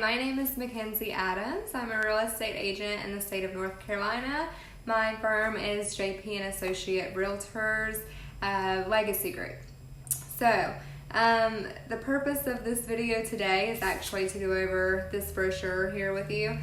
my name is Makenzie Adams. I'm a real estate agent in the state of North Carolina. My firm is JP and Associate Realtors Legacy Group. So, the purpose of this video today is actually to go over this brochure here with you,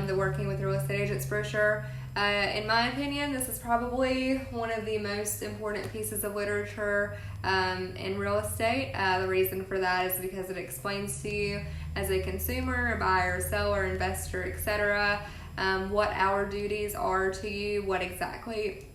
the Working with Real Estate Agents brochure. In my opinion, this is probably one of the most important pieces of literature in real estate. The reason for that is because it explains to you as a consumer, a buyer, seller, investor, etc., what our duties are to you, what exactly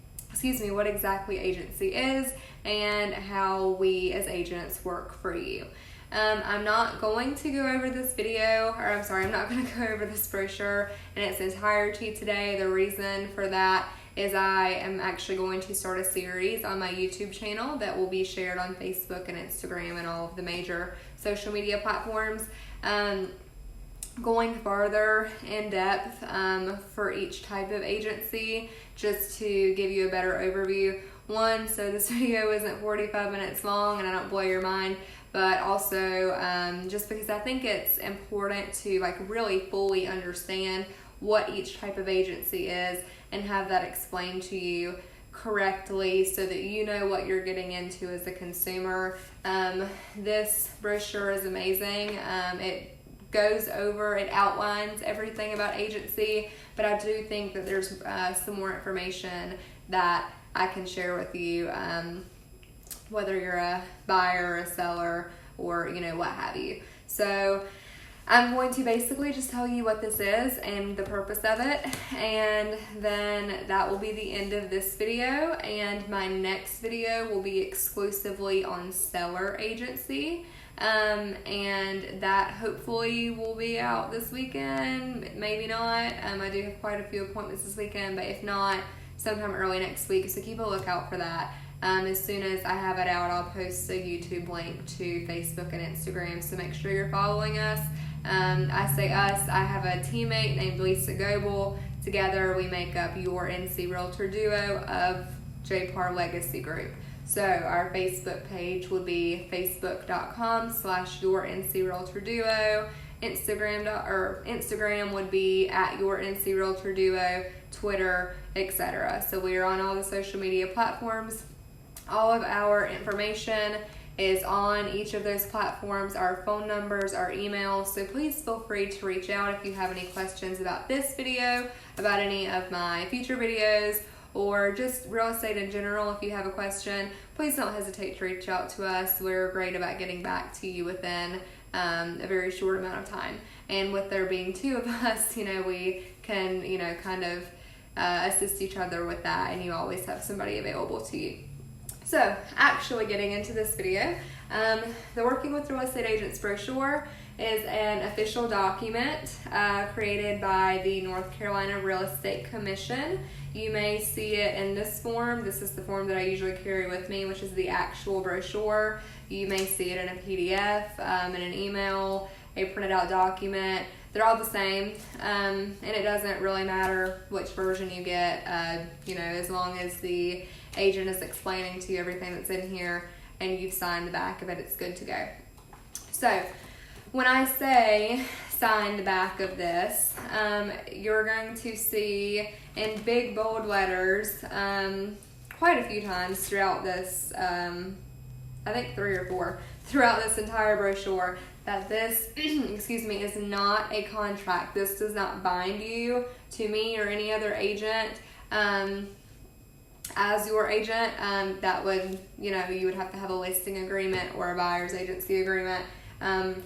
agency is, and how we as agents work for you. I'm not going to go over this I'm not going to go over this brochure in its entirety today. The reason for that is I am actually going to start a series on my YouTube channel that will be shared on Facebook and Instagram and all of the major social media platforms. Going farther in depth for each type of agency, just to give you a better overview. One, so this video isn't 45 minutes long and I don't blow your mind, but also just because I think it's important to really fully understand what each type of agency is and have that explained to you correctly so that you know what you're getting into as a consumer. This brochure is amazing. It outlines everything about agency, but I do think that there's some more information that I can share with you, whether you're a buyer or a seller or what have you. So I'm going to basically just tell you what this is and the purpose of it, and then that will be the end of this video, and my next video will be exclusively on seller agency. And that hopefully will be out this weekend, maybe not. I do have quite a few appointments this weekend, but if not, sometime early next week, so keep a lookout for that. As soon as I have it out, I'll post a YouTube link to Facebook and Instagram, so make sure you're following us. I say us, I have a teammate named Lisa Goebel. Together we make up your NC Realtor duo of JPAR Legacy Group. So our Facebook page would be facebook.com/YourNCRealtorDuo. Instagram would be @YourNCRealtorDuo, Twitter, etc. So we are on all the social media platforms. All of our information is on each of those platforms, our phone numbers, our emails. So please feel free to reach out if you have any questions about this video, about any of my future videos, or just real estate in general. If you have a question, please don't hesitate to reach out to us. We're great about getting back to you within a very short amount of time. And with there being two of us, we can, kind of assist each other with that, and you always have somebody available to you. So, actually getting into this video, the Working with Real Estate Agents brochure is an official document created by the North Carolina Real Estate Commission. You may see it in this form. This is the form that I usually carry with me, which is the actual brochure. You may see it in a PDF, in an email, a printed out document. They're all the same, and it doesn't really matter which version you get, as long as the agent is explaining to you everything that's in here and you've signed the back of it, it's good to go. So, when I say sign the back of this, you're going to see in big bold letters quite a few times throughout this, I think 3 or 4, throughout this entire brochure, that this is not a contract. This does not bind you to me or any other agent. As your agent, that would, you would have to have a listing agreement or a buyer's agency agreement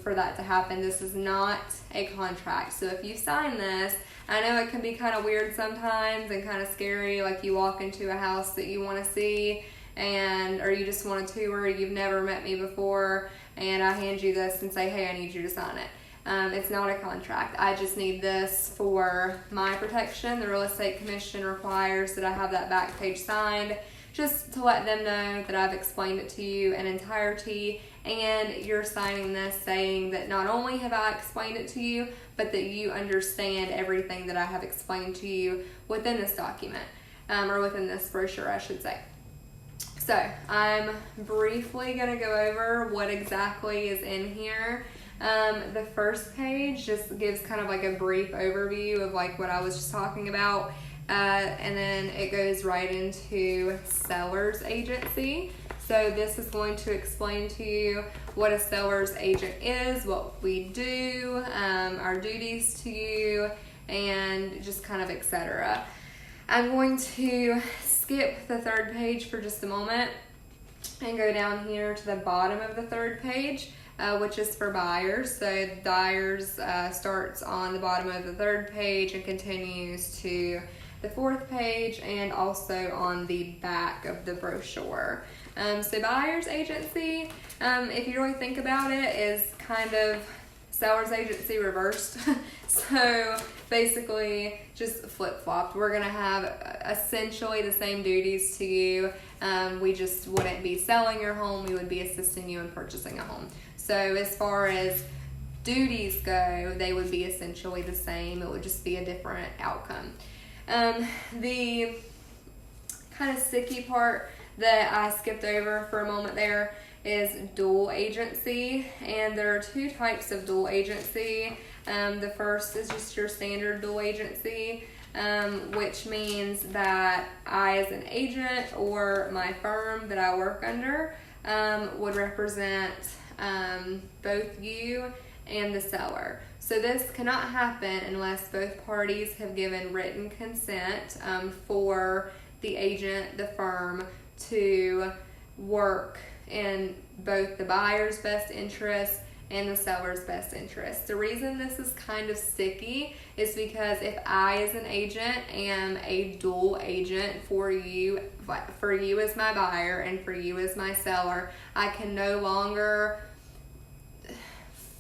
for that to happen. This is not a contract. So if you sign this, I know it can be kind of weird sometimes and kind of scary, like you walk into a house that you want to see or you just want a tour, you've never met me before, and I hand you this and say, hey, I need you to sign it. It's not a contract. I just need this for my protection. The Real Estate Commission requires that I have that back page signed, just to let them know that I've explained it to you in entirety, and you're signing this saying that not only have I explained it to you, but that you understand everything that I have explained to you within this document, or within this brochure, I should say. So I'm briefly going to go over what exactly is in here. The first page just gives kind of like a brief overview of like what I was just talking about. And then it goes right into seller's agency. So this is going to explain to you what a seller's agent is, what we do, our duties to you, and just kind of etc. I'm going to skip the third page for just a moment and go down here to the bottom of the third page, which is for buyers. So buyers starts on the bottom of the third page and continues to the fourth page and also on the back of the brochure. So buyer's agency, if you really think about it, is kind of seller's agency reversed. So basically just flip-flopped. We're gonna have essentially the same duties to you. We just wouldn't be selling your home, we would be assisting you in purchasing a home. So as far as duties go, they would be essentially the same. It would just be a different outcome. The kind of sticky part that I skipped over for a moment there is dual agency, and there are two types of dual agency. The first is just your standard dual agency, which means that I as an agent or my firm that I work under would represent both you and the seller. So this cannot happen unless both parties have given written consent for the agent, the firm, to work in both the buyer's best interest and the seller's best interest. The reason this is kind of sticky is because if I as an agent am a dual agent for you as my buyer and for you as my seller, I can no longer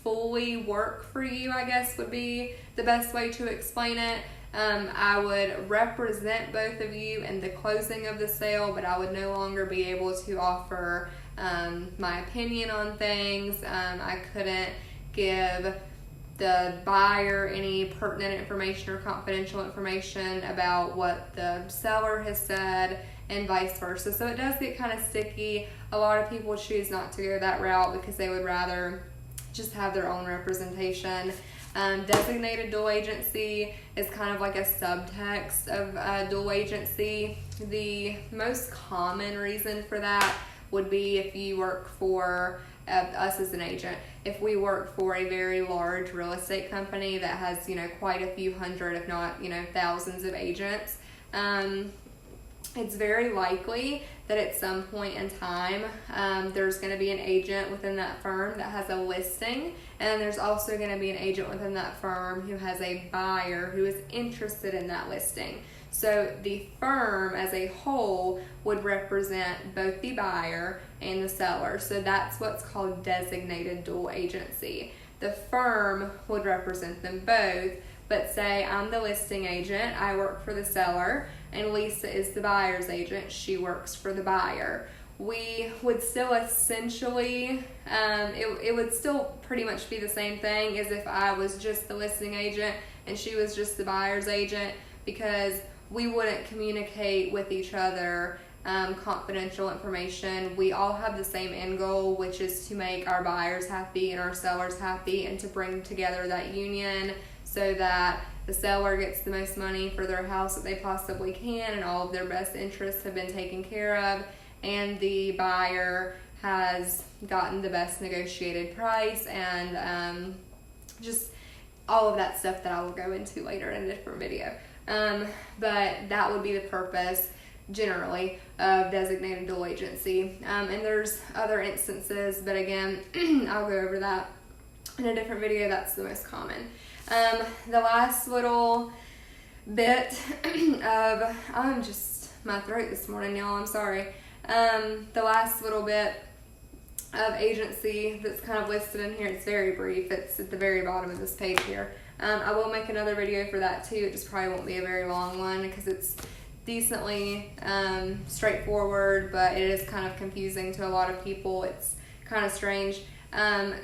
fully work for you, I guess would be the best way to explain it. I would represent both of you in the closing of the sale, but I would no longer be able to offer my opinion on things. I couldn't give the buyer any pertinent information or confidential information about what the seller has said, and vice versa. So it does get kind of sticky. A lot of people choose not to go that route because they would rather just have their own representation. Designated dual agency is kind of like a subtext of dual agency. The most common reason for that would be if you work for us as an agent. If we work for a very large real estate company that has, quite a few hundred, if not, thousands of agents, it's very likely that at some point in time there's going to be an agent within that firm that has a listing, and there's also going to be an agent within that firm who has a buyer who is interested in that listing. So the firm as a whole would represent both the buyer and the seller. So that's what's called designated dual agency. The firm would represent them both, but say I'm the listing agent, I work for the seller, and Lisa is the buyer's agent, she works for the buyer. We would still essentially, it would still pretty much be the same thing as if I was just the listing agent and she was just the buyer's agent, because we wouldn't communicate with each other confidential information. We all have the same end goal, which is to make our buyers happy and our sellers happy, and to bring together that union so that the seller gets the most money for their house that they possibly can and all of their best interests have been taken care of, and the buyer has gotten the best negotiated price, and just all of that stuff that I will go into later in a different video. But that would be the purpose generally of designated dual agency. And there's other instances, but again, I'll go over that in a different video. That's the most common. The last little bit of, my throat this morning, y'all, I'm sorry. The last little bit of agency that's kind of listed in here, it's very brief. It's at the very bottom of this page here. I will make another video for that too. It just probably won't be a very long one because it's decently straightforward, but it is kind of confusing to a lot of people. It's kind of strange.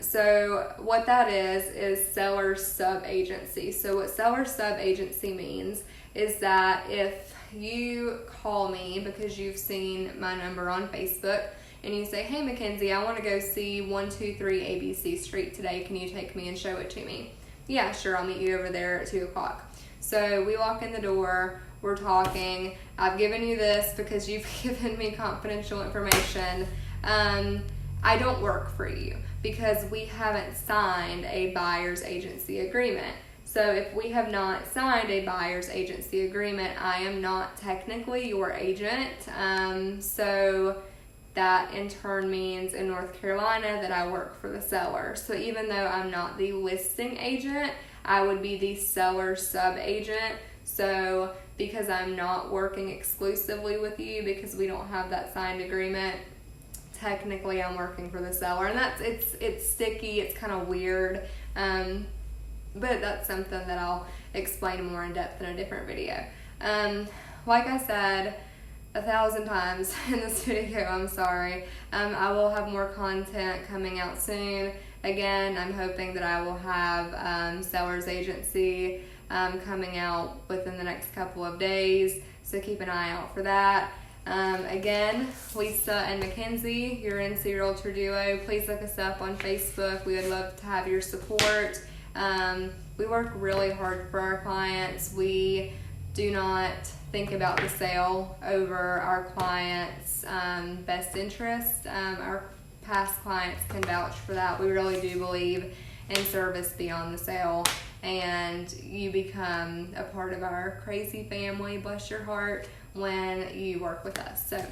So what that is seller sub-agency. So what seller sub-agency means is that if you call me because you've seen my number on Facebook and you say, hey Makenzie, I want to go see 123 ABC Street today. Can you take me and show it to me? Yeah, sure, I'll meet you over there at 2 o'clock. So we walk in the door, we're talking. I've given you this because you've given me confidential information. I don't work for you because we haven't signed a buyer's agency agreement. So if we have not signed a buyer's agency agreement, I am not technically your agent. So that in turn means in North Carolina that I work for the seller. So even though I'm not the listing agent, I would be the seller sub-agent. So because I'm not working exclusively with you, because we don't have that signed agreement, technically I'm working for the seller. And it's sticky, it's kind of weird. But that's something that I'll explain more in depth in a different video. Like I said 1,000 times in the studio, I'm sorry. I will have more content coming out soon. Again, I'm hoping that I will have seller's agency coming out within the next couple of days, so keep an eye out for that. Again, Lisa and Makenzie, your NC Realtor duo. Please look us up on Facebook. We would love to have your support. We work really hard for our clients. We do not think about the sale over our clients' best interest. Our past clients can vouch for that. We really do believe in service beyond the sale, and you become a part of our crazy family, bless your heart, when you work with us. So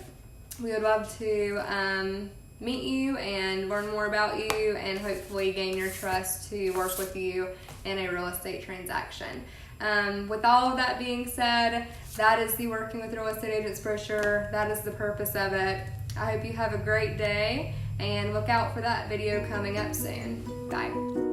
we would love to meet you and learn more about you and hopefully gain your trust to work with you in a real estate transaction. With all of that being said, that is the Working with Real Estate Agents brochure. That is the purpose of it. I hope you have a great day and look out for that video coming up soon. Bye.